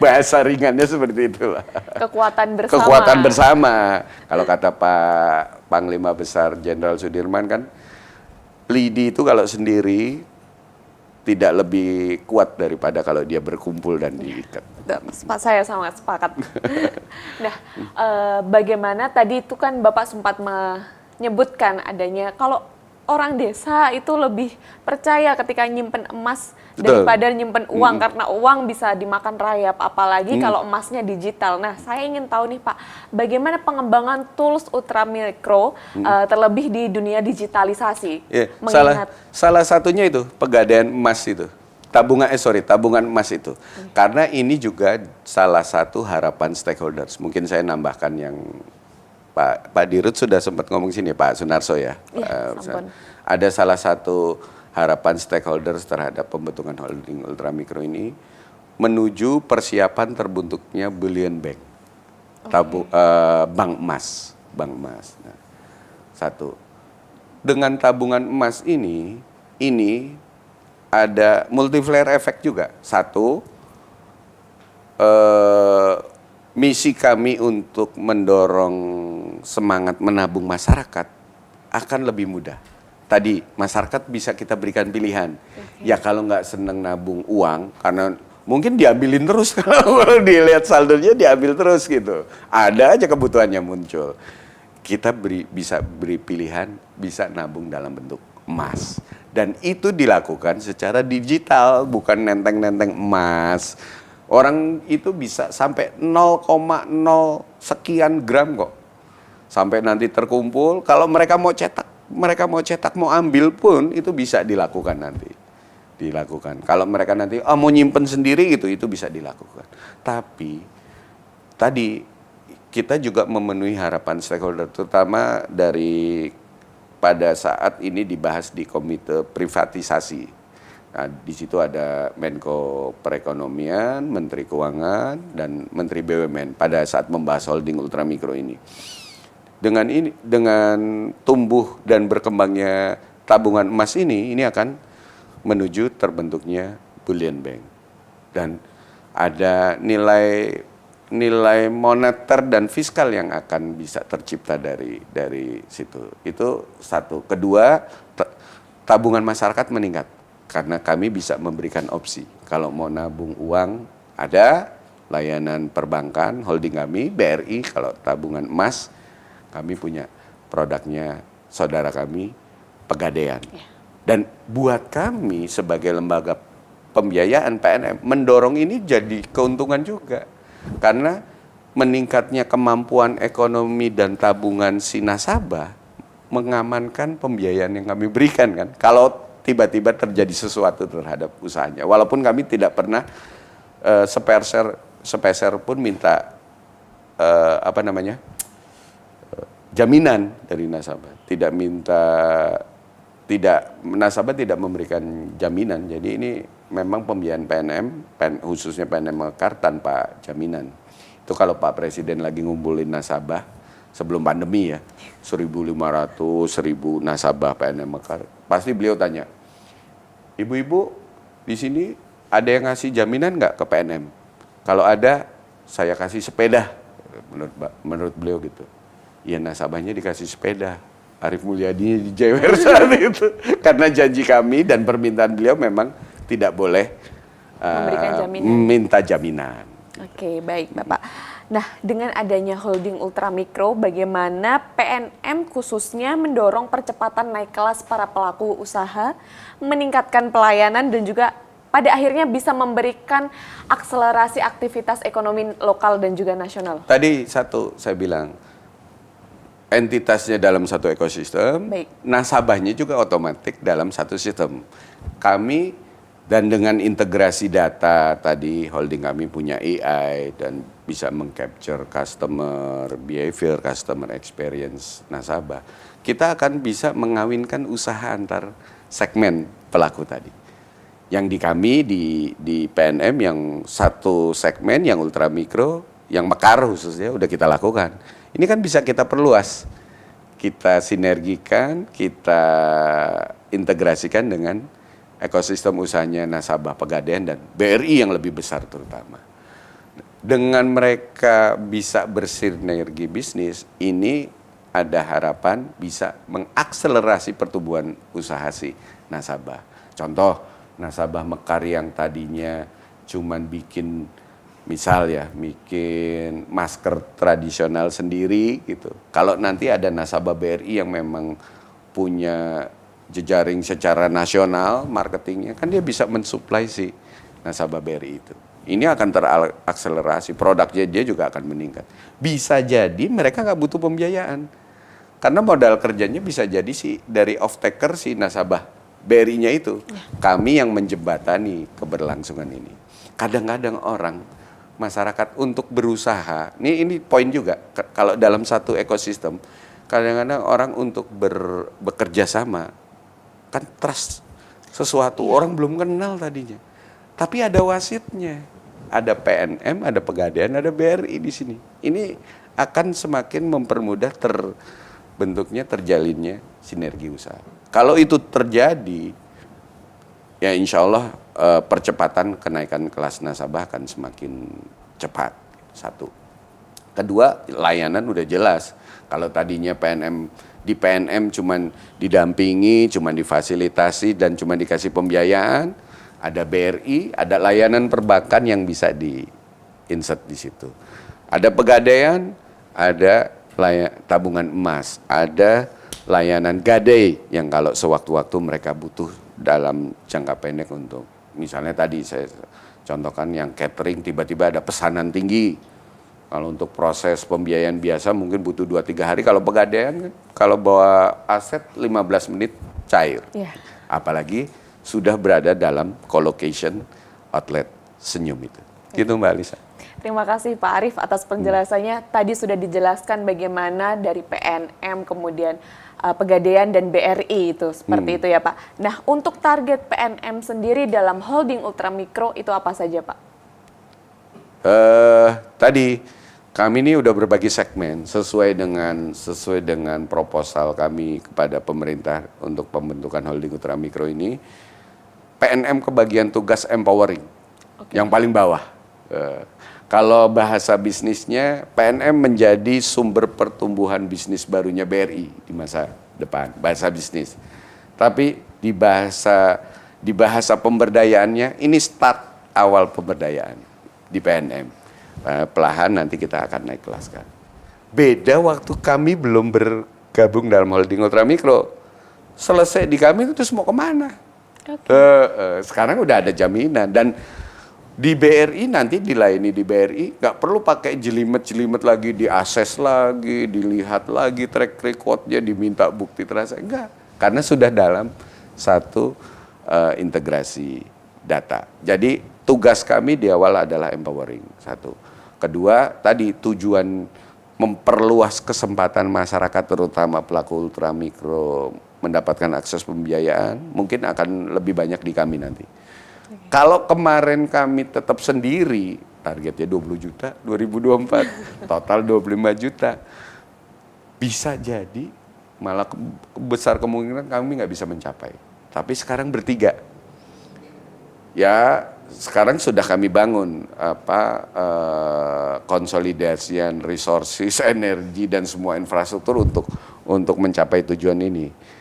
Bahasa ringannya seperti itulah. Kekuatan bersama. Kalau kata Pak Panglima Besar Jenderal Sudirman kan, lidi itu kalau sendiri tidak lebih kuat daripada kalau dia berkumpul dan diikat. Saya sangat sepakat. Nah, bagaimana tadi itu kan Bapak sempat menyebutkan adanya kalau orang desa itu lebih percaya ketika nyimpen emas daripada nyimpen uang karena uang bisa dimakan rayap, apalagi kalau emasnya digital. Nah, saya ingin tahu nih Pak, bagaimana pengembangan tools ultramikro terlebih di dunia digitalisasi? Yeah. Salah satunya itu Pegadaian emas itu. Tabungan emas itu. Karena ini juga salah satu harapan stakeholders. Mungkin saya nambahkan yang Pak Dirut sudah sempat ngomong sini, Pak Sunarso ya. Ada salah satu harapan stakeholders terhadap pembentukan holding ultramikro ini menuju persiapan terbentuknya bullion bank, bank emas. Nah, satu, dengan tabungan emas ini ada multiplier effect juga. Satu, misi kami untuk mendorong semangat menabung masyarakat akan lebih mudah. Tadi masyarakat bisa kita berikan pilihan. Ya kalau nggak seneng nabung uang, karena mungkin diambilin terus kalau dilihat saldonya diambil terus gitu. Ada aja kebutuhannya muncul. Kita bisa beri pilihan, bisa nabung dalam bentuk emas. Dan itu dilakukan secara digital, bukan nenteng-nenteng emas. Orang itu bisa sampai 0,0 sekian gram kok. Sampai nanti terkumpul, kalau mereka mau cetak, mereka mau cetak, mau ambil pun itu bisa dilakukan nanti. Kalau mereka nanti mau nyimpen sendiri gitu, itu bisa dilakukan. Tapi tadi kita juga memenuhi harapan stakeholder, terutama dari pada saat ini dibahas di komite privatisasi. Nah, di situ ada Menko Perekonomian, Menteri Keuangan, dan Menteri BUMN pada saat membahas holding ultramikro ini. Dengan tumbuh dan berkembangnya tabungan emas ini akan menuju terbentuknya bullion bank. Dan ada nilai moneter dan fiskal yang akan bisa tercipta dari situ. Itu satu. Kedua, tabungan masyarakat meningkat karena kami bisa memberikan opsi. Kalau mau nabung uang, ada layanan perbankan holding kami, BRI. Kalau tabungan emas, kami punya produknya saudara kami, Pegadaian. Dan buat kami sebagai lembaga pembiayaan PNM, mendorong ini jadi keuntungan juga. Karena meningkatnya kemampuan ekonomi dan tabungan si nasabah mengamankan pembiayaan yang kami berikan kan. Kalau tiba-tiba terjadi sesuatu terhadap usahanya. Walaupun kami tidak pernah sepeser pun minta jaminan dari nasabah. Nasabah tidak memberikan jaminan. Jadi ini memang pembiayaan PNM, khususnya PNM Mekar tanpa jaminan. Itu kalau Pak Presiden lagi ngumpulin nasabah sebelum pandemi ya, 1.500, 1.000 nasabah PNM Mekar. Pasti beliau tanya, ibu-ibu di sini ada yang ngasih jaminan nggak ke PNM? Kalau ada, saya kasih sepeda. Menurut beliau gitu. Ya nasabahnya dikasih sepeda. Arief Mulyadi dijewer saat itu. Karena janji kami dan permintaan beliau memang tidak boleh minta jaminan. Oke, baik Bapak. Nah, dengan adanya holding ultramikro, bagaimana PNM khususnya mendorong percepatan naik kelas para pelaku usaha, meningkatkan pelayanan dan juga pada akhirnya bisa memberikan akselerasi aktivitas ekonomi lokal dan juga nasional? Tadi satu saya bilang, entitasnya dalam satu ekosistem, baik. Nasabahnya juga otomatis dalam satu sistem. Kami dan dengan integrasi data tadi, holding kami punya AI dan bisa mengcapture customer behavior, customer experience nasabah. Kita akan bisa mengawinkan usaha antar segmen pelaku tadi. Yang di kami di PNM yang satu segmen yang ultramikro, yang Mekar khususnya udah kita lakukan. Ini kan bisa kita perluas, kita sinergikan, kita integrasikan dengan ekosistem usahanya nasabah Pegadaian dan BRI yang lebih besar terutama. Dengan mereka bisa bersinergi bisnis, ini ada harapan bisa mengakselerasi pertumbuhan usaha si nasabah. Contoh, nasabah Mekar yang tadinya cuman bikin masker tradisional sendiri gitu. Kalau nanti ada nasabah BRI yang memang punya jejaring secara nasional marketingnya, kan dia bisa mensuplai si nasabah BRI itu. Ini akan terakselerasi, produknya dia juga akan meningkat. Bisa jadi mereka nggak butuh pembiayaan. Karena modal kerjanya bisa jadi dari off-taker si nasabah BRI-nya itu. Kami yang menjembatani keberlangsungan ini. Kadang-kadang masyarakat untuk berusaha, ini poin juga, kalau dalam satu ekosistem, kadang-kadang orang untuk bekerja sama, kan trust sesuatu, orang belum kenal tadinya. Tapi ada wasitnya, ada PNM, ada Pegadaian, ada BRI di sini. Ini akan semakin mempermudah terjalinnya sinergi usaha. Kalau itu terjadi, ya insya Allah percepatan kenaikan kelas nasabah akan semakin cepat. Satu. Kedua, layanan udah jelas. Kalau tadinya di PNM cuman didampingi, cuman difasilitasi dan cuman dikasih pembiayaan, ada BRI, ada layanan perbankan yang bisa di-insert di situ. Ada Pegadaian, ada tabungan emas, ada layanan gadai yang kalau sewaktu-waktu mereka butuh dalam jangka pendek untuk, misalnya tadi saya contohkan yang catering, tiba-tiba ada pesanan tinggi, Kalau untuk proses pembiayaan biasa mungkin butuh 2-3 hari. Kalau Pegadaian kan, kalau bawa aset 15 menit cair. Iya. Apalagi sudah berada dalam co-location outlet Senyum itu. Gitu Mbak Alisa. Terima kasih Pak Arief atas penjelasannya. Tadi sudah dijelaskan bagaimana dari PNM, kemudian Pegadaian dan BRI itu. Seperti itu ya Pak. Nah, untuk target PNM sendiri dalam holding ultramikro itu apa saja Pak? Tadi kami ini udah berbagi segmen sesuai dengan proposal kami kepada pemerintah untuk pembentukan holding ultramikro ini. PNM kebagian tugas empowering, yang paling bawah. Kalau bahasa bisnisnya, PNM menjadi sumber pertumbuhan bisnis barunya BRI di masa depan, bahasa bisnis. Tapi di bahasa pemberdayaannya, ini start awal pemberdayaan di PNM. Pelahan nanti kita akan naik kelaskan. Beda waktu kami belum bergabung dalam holding ultramikro. Selesai di kami itu terus mau kemana? Sekarang udah ada jaminan. Dan di BRI nanti dilayani di BRI, nggak perlu pakai jelimet-jelimet lagi, diakses lagi, dilihat lagi track recordnya, diminta bukti transaksi. Enggak, karena sudah dalam satu integrasi data. Jadi tugas kami di awal adalah empowering, satu. Kedua, tadi tujuan memperluas kesempatan masyarakat terutama pelaku ultramikro mendapatkan akses pembiayaan, mungkin akan lebih banyak di kami nanti. Kalau kemarin kami tetap sendiri, targetnya 20 juta, 2024, total 25 juta. Bisa jadi malah besar kemungkinan kami nggak bisa mencapai. Tapi sekarang bertiga. Ya, sekarang sudah kami bangun konsolidasian resources, energi dan semua infrastruktur untuk mencapai tujuan ini.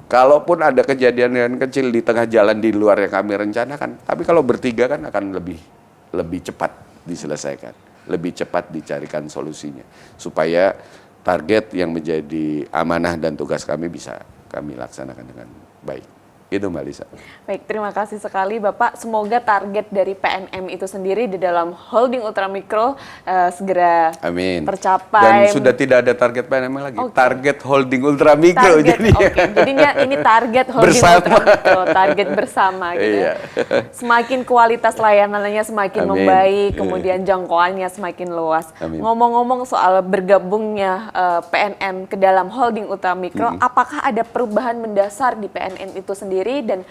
Kalaupun ada kejadian yang kecil di tengah jalan di luar yang kami rencanakan, tapi kalau bertiga kan akan lebih cepat diselesaikan, lebih cepat dicarikan solusinya, supaya target yang menjadi amanah dan tugas kami bisa kami laksanakan dengan baik. Itu Mbak Lisa. Baik, terima kasih sekali Bapak. Semoga target dari PNM itu sendiri di dalam holding ultramikro segera tercapai. Dan sudah tidak ada target PNM lagi. Target holding ultramikro jadinya. Jadinya ini target holding ultramikro, target bersama gitu. Iya. Semakin kualitas layanannya semakin membaik, kemudian jangkauannya semakin luas. Ngomong-ngomong soal bergabungnya PNM ke dalam holding ultramikro, apakah ada perubahan mendasar di PNM itu sendiri? Dan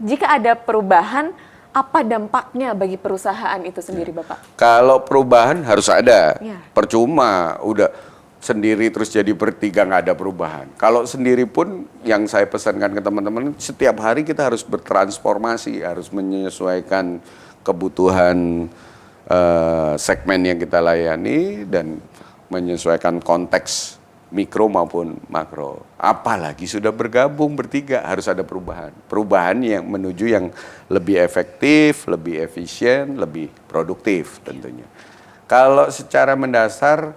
jika ada perubahan, apa dampaknya bagi perusahaan itu sendiri, Bapak? Kalau perubahan harus ada, percuma udah sendiri terus jadi bertiga nggak ada perubahan. Kalau sendiri pun yang saya pesankan ke teman-teman, setiap hari kita harus bertransformasi, harus menyesuaikan kebutuhan segmen yang kita layani dan menyesuaikan konteks mikro maupun makro. Apalagi sudah bergabung bertiga, harus ada perubahan. Perubahan yang menuju yang lebih efektif, lebih efisien, lebih produktif tentunya. Kalau secara mendasar,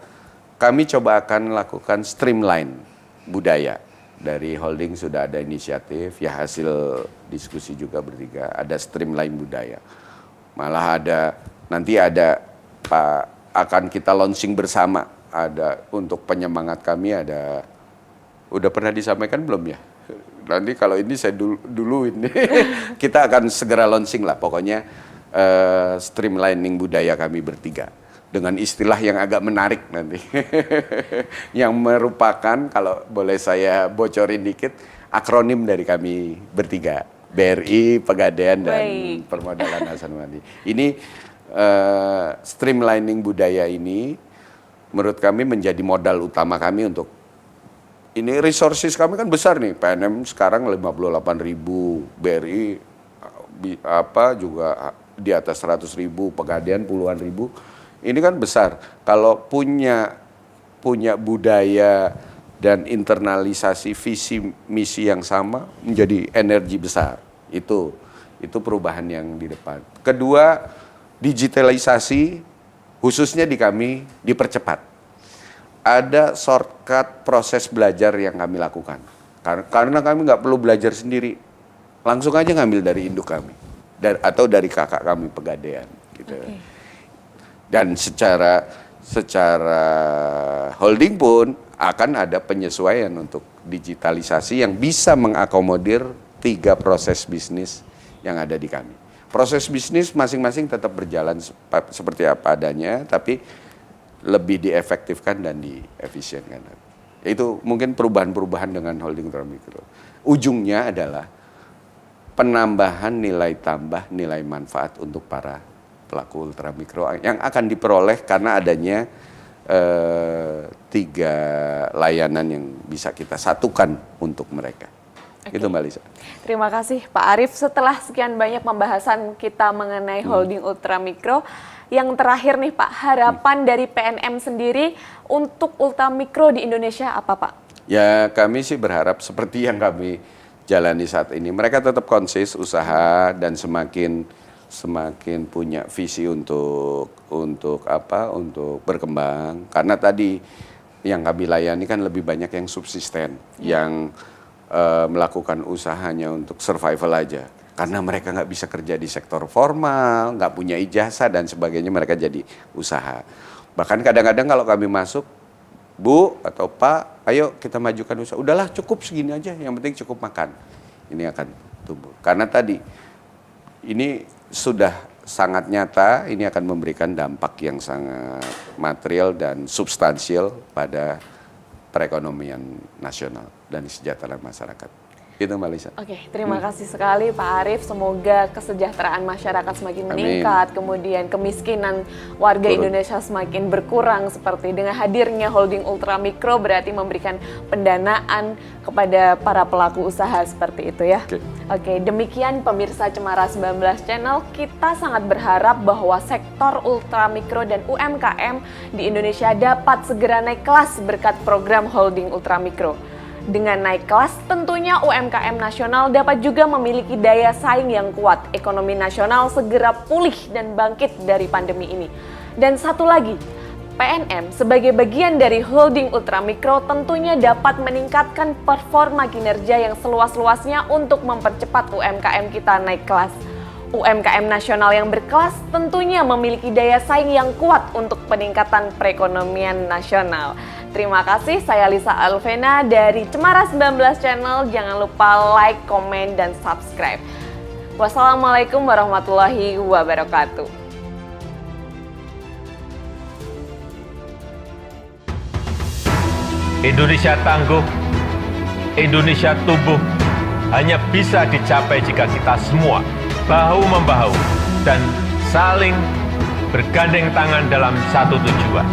kami coba akan lakukan streamline budaya. Dari holding sudah ada inisiatif, ya hasil diskusi juga bertiga, ada streamline budaya. Malah nanti ada akan kita launching bersama. Ada untuk penyemangat kami udah pernah disampaikan belum ya? Nanti kalau ini saya duluin kita akan segera launching lah pokoknya streamlining budaya kami bertiga dengan istilah yang agak menarik nanti yang merupakan kalau boleh saya bocorin dikit akronim dari kami bertiga BRI, Pegadaian dan Permodalan Hasanuddin. Ini streamlining budaya ini menurut kami menjadi modal utama kami untuk ini resources kami kan besar nih. PNM sekarang 58.000, BRI juga di atas 100.000, Pegadaian puluhan ribu. Ini kan besar. Kalau punya budaya dan internalisasi visi misi yang sama menjadi energi besar. Itu perubahan yang di depan. Kedua, digitalisasi khususnya di kami dipercepat. Ada shortcut proses belajar yang kami lakukan. Karena kami nggak perlu belajar sendiri. Langsung aja ngambil dari induk kami. Atau dari kakak kami Pegadaian. Gitu. Dan secara secara holding pun akan ada penyesuaian untuk digitalisasi yang bisa mengakomodir 3 proses bisnis yang ada di kami. Proses bisnis masing-masing tetap berjalan seperti apa adanya, tapi lebih diefektifkan dan diefisienkan. Itu mungkin perubahan-perubahan dengan holding ultramikro. Ujungnya adalah penambahan nilai tambah, nilai manfaat untuk para pelaku ultramikro yang akan diperoleh karena adanya 3 layanan yang bisa kita satukan untuk mereka. Oke. Itu Mbak Lisa. Terima kasih Pak Arief. Setelah sekian banyak pembahasan kita mengenai holding ultramikro, yang terakhir nih Pak, harapan dari PNM sendiri untuk ultramikro di Indonesia apa Pak? Ya kami sih berharap seperti yang kami jalani saat ini. Mereka tetap konsis usaha dan semakin punya visi untuk berkembang. Karena tadi yang kami layani kan lebih banyak yang subsisten, yang melakukan usahanya untuk survival aja. Karena mereka nggak bisa kerja di sektor formal, nggak punya ijazah dan sebagainya, mereka jadi usaha. Bahkan kadang-kadang kalau kami masuk, Bu atau Pak, ayo kita majukan usaha. Udahlah cukup segini aja, yang penting cukup makan. Ini akan tumbuh. Karena tadi, ini sudah sangat nyata, ini akan memberikan dampak yang sangat material dan substansial pada perekonomian nasional dan kesejahteraan masyarakat. Itu Mbak Lisa. Oke, terima kasih sekali Pak Arief. Semoga kesejahteraan masyarakat semakin meningkat, kemudian kemiskinan warga Indonesia semakin berkurang seperti dengan hadirnya holding ultramikro berarti memberikan pendanaan kepada para pelaku usaha seperti itu ya. Oke, demikian pemirsa Cemara 19 Channel, kita sangat berharap bahwa sektor ultramikro dan UMKM di Indonesia dapat segera naik kelas berkat program holding ultramikro. Dengan naik kelas, tentunya UMKM nasional dapat juga memiliki daya saing yang kuat. Ekonomi nasional segera pulih dan bangkit dari pandemi ini. Dan satu lagi, PNM sebagai bagian dari holding ultramikro tentunya dapat meningkatkan performa kinerja yang seluas-luasnya untuk mempercepat UMKM kita naik kelas. UMKM nasional yang berkelas tentunya memiliki daya saing yang kuat untuk peningkatan perekonomian nasional. Terima kasih, saya Lisa Alvena dari Cemara 19 Channel. Jangan lupa like, komen, dan subscribe. Wassalamualaikum warahmatullahi wabarakatuh. Indonesia tangguh, Indonesia tumbuh, hanya bisa dicapai jika kita semua bahu-membahu dan saling bergandeng tangan dalam satu tujuan,